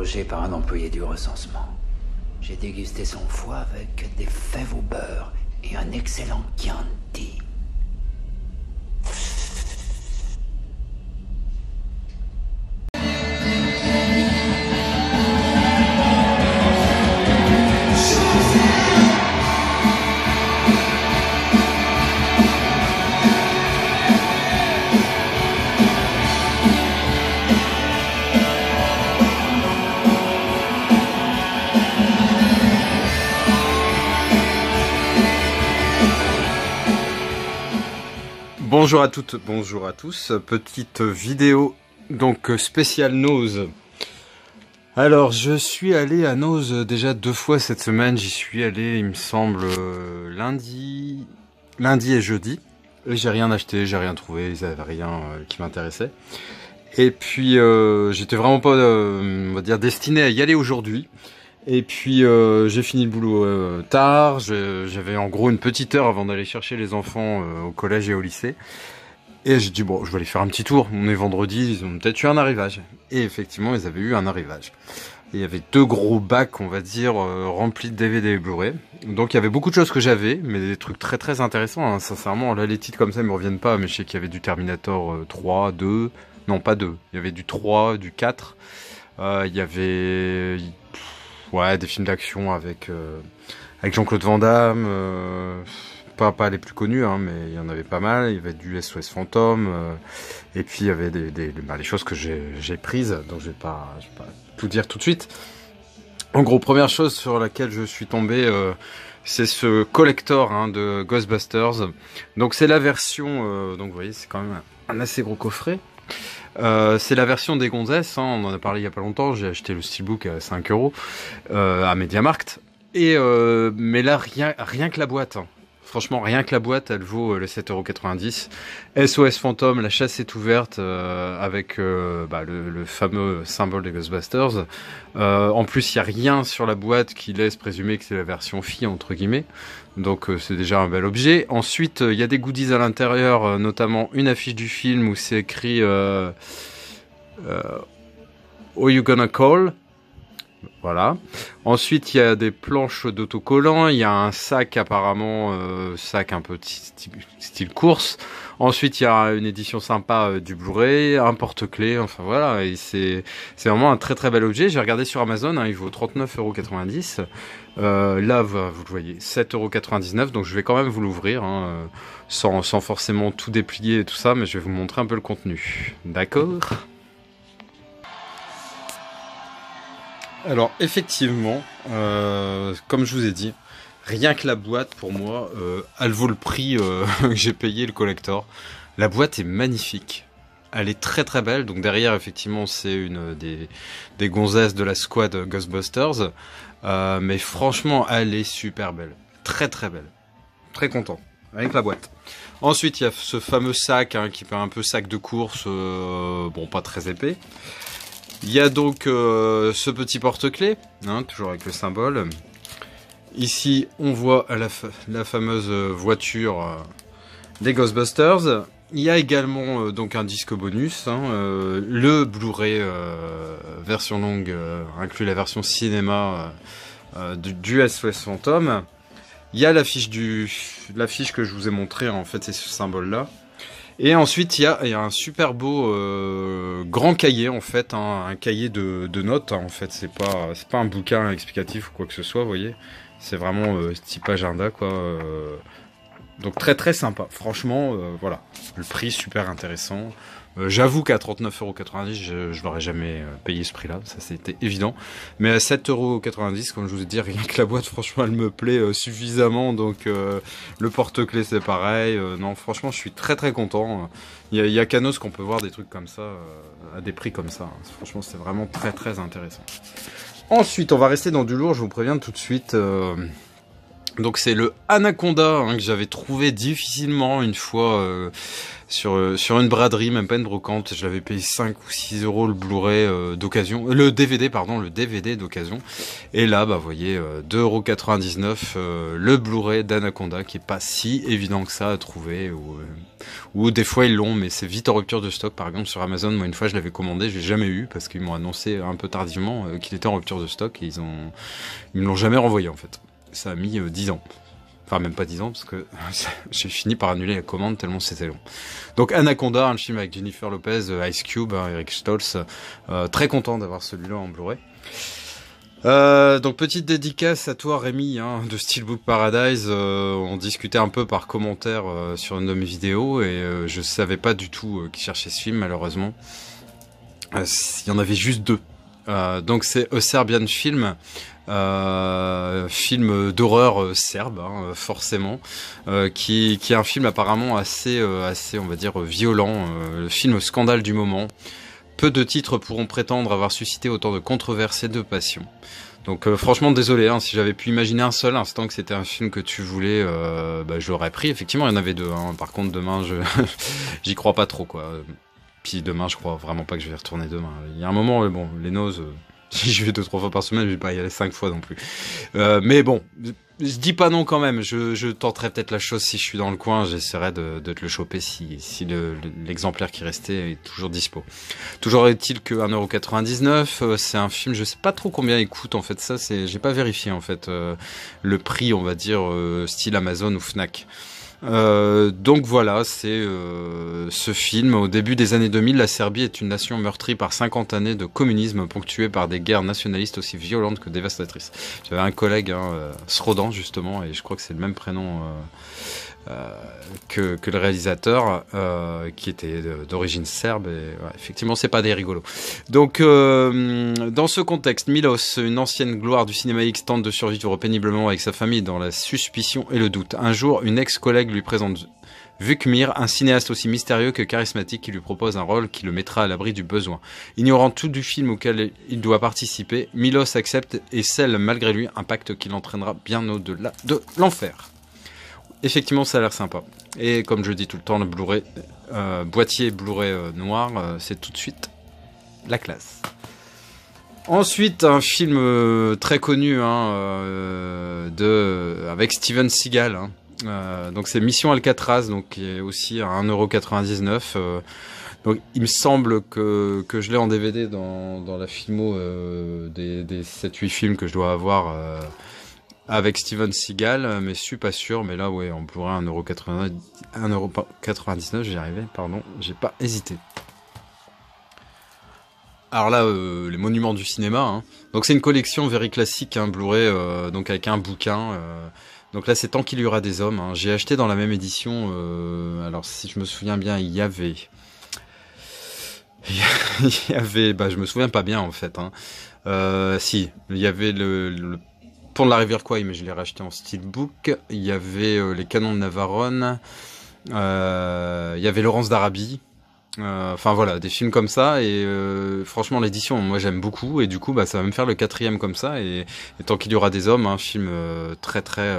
interrogé par un employé du recensement. J'ai dégusté son foie avec des fèves au beurre et un excellent Chianti. Bonjour à toutes, bonjour à tous, petite vidéo donc spéciale Nose. Alors je suis allé à Nose déjà 2 fois cette semaine, j'y suis allé il me semble lundi et jeudi. Et j'ai rien acheté, j'ai rien trouvé, ils avaient rien qui m'intéressait. Et puis j'étais vraiment pas on va dire destiné à y aller aujourd'hui. Et puis j'ai fini le boulot tard, j'avais en gros une petite heure avant d'aller chercher les enfants au collège et au lycée. Et j'ai dit bon, je vais aller faire un petit tour, on est vendredi, ils ont peut-être eu un arrivage. Et effectivement, ils avaient eu un arrivage. Et il y avait 2 gros bacs, on va dire, remplis de DVD et Blu-ray. Donc il y avait beaucoup de choses que j'avais, mais des trucs très très intéressants, hein. Sincèrement, là les titres comme ça ils me reviennent pas, mais je sais qu'il y avait du Terminator 3, 2, non pas 2, il y avait du 3, du 4, il y avait... Ouais, des films d'action avec Jean-Claude Van Damme, pas les plus connus, hein, mais il y en avait pas mal. Il y avait du SOS Fantôme, et puis il y avait les choses que j'ai prises, donc je vais pas tout dire tout de suite. En gros, première chose sur laquelle je suis tombé, c'est ce collector de Ghostbusters. Donc c'est la version, donc vous voyez, c'est quand même un assez gros coffret. C'est la version des gonzesses, hein, on en a parlé il y a pas longtemps, j'ai acheté le steelbook à 5 € à MediaMarkt. Et mais là, rien que la boîte, hein. Franchement, rien que la boîte, elle vaut les 7,90 €. SOS Fantôme, la chasse est ouverte avec le fameux symbole des Ghostbusters. En plus, il n'y a rien sur la boîte qui laisse présumer que c'est la version fille, entre guillemets. Donc c'est déjà un bel objet. Ensuite, il y a des goodies à l'intérieur, notamment une affiche du film où c'est écrit Who You Gonna Call? Voilà. Ensuite, il y a des planches d'autocollants. Il y a un sac apparemment, sac un peu style course. Ensuite, il y a une édition sympa du Blu-ray, un porte-clés. Enfin voilà, et c'est vraiment un très très bel objet. J'ai regardé sur Amazon, hein, il vaut 39,90 €. Là, vous le voyez, 7,99 €. Donc je vais quand même vous l'ouvrir, hein, sans forcément tout déplier et tout ça, mais je vais vous montrer un peu le contenu. D'accord ? Alors effectivement, comme je vous ai dit, rien que la boîte pour moi, elle vaut le prix que j'ai payé le collector. La boîte est magnifique, elle est très très belle. Donc derrière effectivement c'est une des gonzesses de la squad Ghostbusters, mais franchement elle est super belle, très très belle, très content avec la boîte. Ensuite il y a ce fameux sac, hein, qui fait un peu sac de course, bon pas très épais. Il y a donc ce petit porte-clés, hein, toujours avec le symbole. Ici, on voit la fameuse voiture des Ghostbusters. Il y a également donc un disque bonus, hein, le Blu-ray version longue, inclut la version cinéma du SOS Fantôme. Il y a l'affiche que je vous ai montrée, en fait, c'est ce symbole-là. Et ensuite, il y a un super beau grand cahier, en fait, hein, un cahier de notes, hein, en fait, c'est pas un bouquin explicatif ou quoi que ce soit, vous voyez, c'est vraiment type agenda, quoi. Donc très très sympa, franchement, voilà, le prix super intéressant. J'avoue qu'à 39,90 €, je l'aurais jamais payé ce prix-là, ça c'était évident. Mais à 7,90 €, comme je vous ai dit, rien que la boîte, franchement, elle me plaît suffisamment. Donc le porte-clés, c'est pareil. Non, franchement, je suis très très content. Il y a Canos qu'on peut voir des trucs comme ça, à des prix comme ça. Hein. Franchement, c'est vraiment très très intéressant. Ensuite, on va rester dans du lourd, je vous préviens tout de suite. Donc c'est le Anaconda hein, que j'avais trouvé difficilement une fois sur une braderie, même pas une brocante. Je l'avais payé 5 ou 6 euros le Blu-ray d'occasion, le DVD pardon, le DVD d'occasion. Et là, bah vous voyez, 2,99 € le Blu-ray d'Anaconda qui est pas si évident que ça à trouver. Ou des fois ils l'ont, mais c'est vite en rupture de stock. Par exemple sur Amazon, moi une fois je l'avais commandé, je l'ai jamais eu parce qu'ils m'ont annoncé un peu tardivement qu'il était en rupture de stock et ils me l'ont jamais renvoyé en fait. Ça a mis 10 ans. Enfin, même pas 10 ans, parce que j'ai fini par annuler la commande tellement c'était long. Donc, Anaconda, un film avec Jennifer Lopez, Ice Cube, Eric Stoltz. Très content d'avoir celui-là en Blu-ray. Donc, petite dédicace à toi, Rémi, hein, de Steelbook Paradise. On discutait un peu par commentaire sur une de mes vidéos et je savais pas du tout qui cherchait ce film, malheureusement. Il y en avait juste 2. Donc, c'est A Serbian Film. Film d'horreur serbe hein, forcément qui est un film apparemment assez on va dire violent, le film scandale du moment. Peu de titres pourront prétendre avoir suscité autant de controverses et de passion. Donc franchement désolé hein, si j'avais pu imaginer un seul instant que c'était un film que tu voulais, bah, je l'aurais pris. Effectivement il y en avait 2 hein. Par contre demain j'y crois pas trop quoi. Puis demain je crois vraiment pas que je vais retourner demain. Il y a un moment bon les noses si je vais 2-3 fois par semaine, je vais pas y aller 5 fois non plus. Mais bon, je dis pas non quand même. Je tenterai peut-être la chose si je suis dans le coin. J'essaierai de te le choper si l'exemplaire qui restait est toujours dispo. Toujours est-il que 1,99 €, c'est un film, je sais pas trop combien il coûte en fait. Ça, j'ai pas vérifié en fait le prix, on va dire style Amazon ou Fnac. Donc voilà, c'est ce film. Au début des années 2000, la Serbie est une nation meurtrie par 50 années de communisme, ponctuée par des guerres nationalistes aussi violentes que dévastatrices. J'avais un collègue, Srodan justement, et je crois que c'est le même prénom que le réalisateur, qui était d'origine serbe. Et ouais, effectivement, c'est pas des rigolos. Donc, dans ce contexte, Milos, une ancienne gloire du cinéma X, tente de survivre péniblement avec sa famille dans la suspicion et le doute. Un jour, une ex-collègue lui présente Vukmir, un cinéaste aussi mystérieux que charismatique, qui lui propose un rôle qui le mettra à l'abri du besoin. Ignorant tout du film auquel il doit participer, Milos accepte et scelle malgré lui un pacte qui l'entraînera bien au-delà de l'enfer. Effectivement, ça a l'air sympa. Et comme je dis tout le temps, le Blu-ray, boîtier Blu-ray noir, c'est tout de suite la classe. Ensuite, un film très connu avec Steven Seagal. Donc c'est Mission Alcatraz, donc qui est aussi à 1,99 €. Donc il me semble que je l'ai en DVD dans la filmo des 7-8 films que je dois avoir avec Steven Seagal, mais je suis pas sûr. Mais là, ouais, on pourrait 1,99 €, j'y arrivais, pardon, j'ai pas hésité. Alors là, les monuments du cinéma. Hein. Donc c'est une collection very classique, hein, Blu-ray, donc avec un bouquin. Donc là, c'est Tant qu'il y aura des hommes. Hein. J'ai acheté dans la même édition. Alors si je me souviens bien, il y avait, bah je me souviens pas bien en fait. Hein. Si, il y avait le Pont de la rivière Kwai, mais je l'ai racheté en steelbook. Il y avait les Canons de Navarone. Il y avait Laurence d'Arabie. Enfin voilà, des films comme ça. Et franchement, l'édition, moi j'aime beaucoup. Et du coup, bah ça va me faire le 4e comme ça. Et Tant qu'il y aura des hommes, un film très très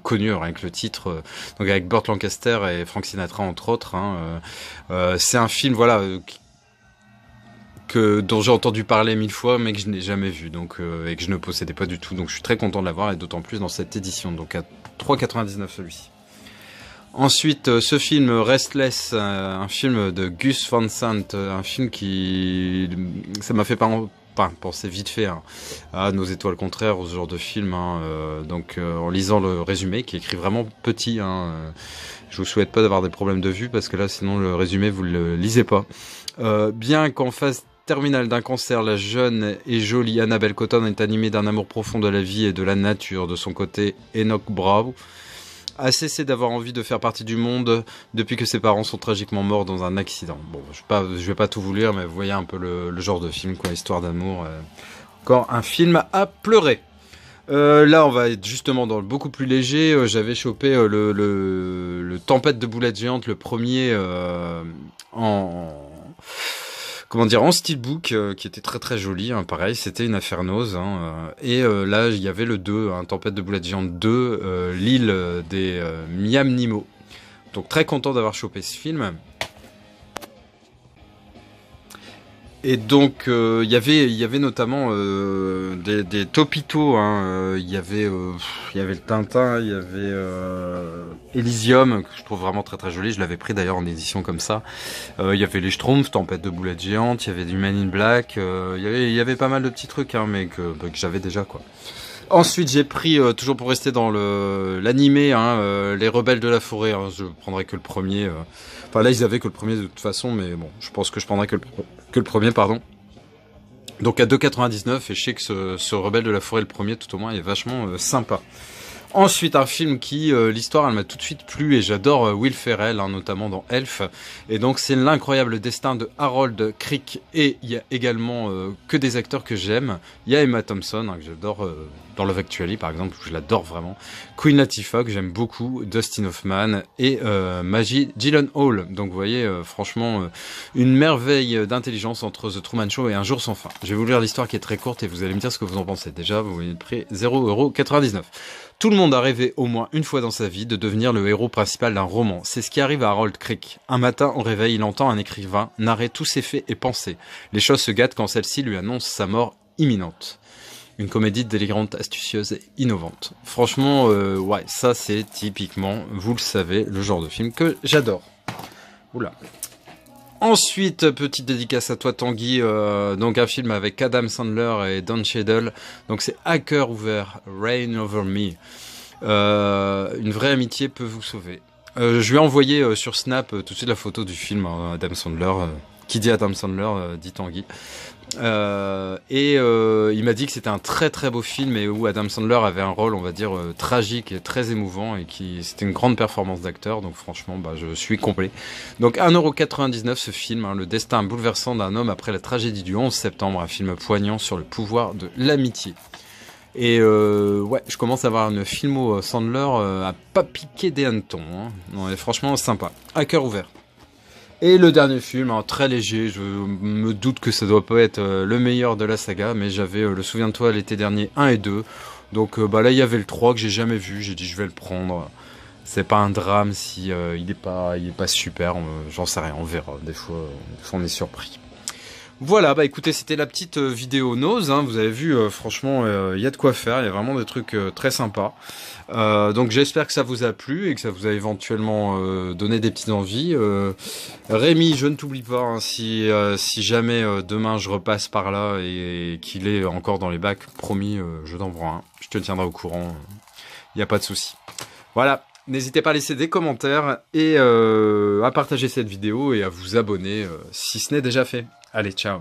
connu, rien que le titre. Donc avec Burt Lancaster et Frank Sinatra entre autres. Hein, c'est un film, voilà. Dont j'ai entendu parler 1000 fois, mais que je n'ai jamais vu, donc et que je ne possédais pas du tout. Donc je suis très content de l'avoir, et d'autant plus dans cette édition. Donc à 3,99 celui-ci. Ensuite, ce film Restless, un film de Gus Van Sant, un film qui, ça m'a fait penser vite fait à Nos étoiles contraires, ou ce genre de film. Hein, donc en lisant le résumé, qui est écrit vraiment petit. Hein, je vous souhaite pas d'avoir des problèmes de vue, parce que là, sinon le résumé vous le lisez pas. Bien qu'en phase terminale d'un cancer, la jeune et jolie Annabelle Cotton est animée d'un amour profond de la vie et de la nature. De son côté, Enoch Brown a cessé d'avoir envie de faire partie du monde depuis que ses parents sont tragiquement morts dans un accident. Bon, je vais pas tout vous lire, mais vous voyez un peu le genre de film, quoi, histoire d'amour. Encore un film à pleurer. Là, on va être justement dans le beaucoup plus léger. J'avais chopé le Tempête de boulettes géantes, le premier comment dire, en steelbook, qui était très très joli, hein, pareil, c'était une affaire Nose, hein, et là, il y avait le 2, hein, Tempête de boulettes géantes 2, l'île des Miam Nemo. Donc très content d'avoir chopé ce film. Et donc il y avait notamment des topitos, hein, il y avait le Tintin, il y avait Elysium que je trouve vraiment très très joli, je l'avais pris d'ailleurs en édition comme ça. Il y avait les Schtroumpfs, Tempête de boulettes géantes, il y avait du Man in Black, il y avait pas mal de petits trucs, hein, mais que j'avais déjà, quoi. Ensuite, j'ai pris, toujours pour rester dans l'animé, hein, les Rebelles de la Forêt, hein, je prendrai que le premier. Enfin là, ils avaient que le premier de toute façon, mais bon, je pense que je prendrai que le premier, pardon. Donc à 2,99, et je sais que ce Rebelle de la Forêt, le premier, tout au moins, est vachement sympa. Ensuite, un film qui, l'histoire, elle m'a tout de suite plu, et j'adore Will Ferrell, hein, notamment dans Elf. Et donc, c'est l'incroyable destin de Harold Crick, et il y a également que des acteurs que j'aime. Il y a Emma Thompson, hein, que j'adore dans Love Actually, par exemple, je l'adore vraiment. Queen Latifah, que j'aime beaucoup, Dustin Hoffman, et Maggie Gyllenhaal. Donc, vous voyez, franchement, une merveille d'intelligence entre The Truman Show et Un jour sans fin. Je vais vous lire l'histoire qui est très courte, et vous allez me dire ce que vous en pensez. Déjà, vous voyez le prix, 0,99 €. Tout le monde a rêvé au moins une fois dans sa vie de devenir le héros principal d'un roman. C'est ce qui arrive à Harold Crick. Un matin, au réveil, il entend un écrivain narrer tous ses faits et pensées. Les choses se gâtent quand celle-ci lui annonce sa mort imminente. Une comédie délirante, astucieuse et innovante. Franchement, ouais, ça c'est typiquement, vous le savez, le genre de film que j'adore. Oula. Ensuite, petite dédicace à toi Tanguy, donc un film avec Adam Sandler et Don Cheadle, donc c'est À cœur ouvert, Rain Over Me. Une vraie amitié peut vous sauver. Je lui ai envoyé sur Snap tout de suite la photo du film, hein, Adam Sandler, qui dit Adam Sandler, dit Tanguy. Il m'a dit que c'était un très très beau film et où Adam Sandler avait un rôle, on va dire, tragique et très émouvant, et c'était une grande performance d'acteur, donc franchement je suis complet. Donc 1,99 € ce film, hein, le destin bouleversant d'un homme après la tragédie du 11 septembre, un film poignant sur le pouvoir de l'amitié. Et ouais, je commence à avoir une filmo Sandler à pas piquer des hannetons, hein. Non, franchement sympa, à cœur ouvert. Et le dernier film, hein, très léger, je me doute que ça doit pas être le meilleur de la saga, mais j'avais le Souviens-toi l'été dernier 1 et 2. Donc là il y avait le 3 que j'ai jamais vu, j'ai dit je vais le prendre. C'est pas un drame si il est pas super, j'en sais rien, on verra, des fois on est surpris. Voilà, bah écoutez, c'était la petite vidéo Nose, hein, vous avez vu, franchement, il y a de quoi faire, il y a vraiment des trucs très sympas. Donc j'espère que ça vous a plu et que ça vous a éventuellement donné des petites envies. Rémi, je ne t'oublie pas, hein, si jamais demain je repasse par là et qu'il est encore dans les bacs, promis, je t'envoie un, je te tiendrai au courant, il n'y a pas de souci. Voilà. N'hésitez pas à laisser des commentaires et à partager cette vidéo et à vous abonner si ce n'est déjà fait. Allez, ciao.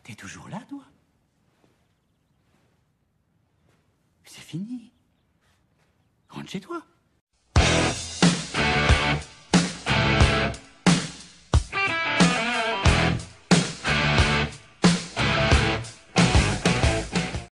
T'es toujours là, toi? C'est fini. Rentre chez toi.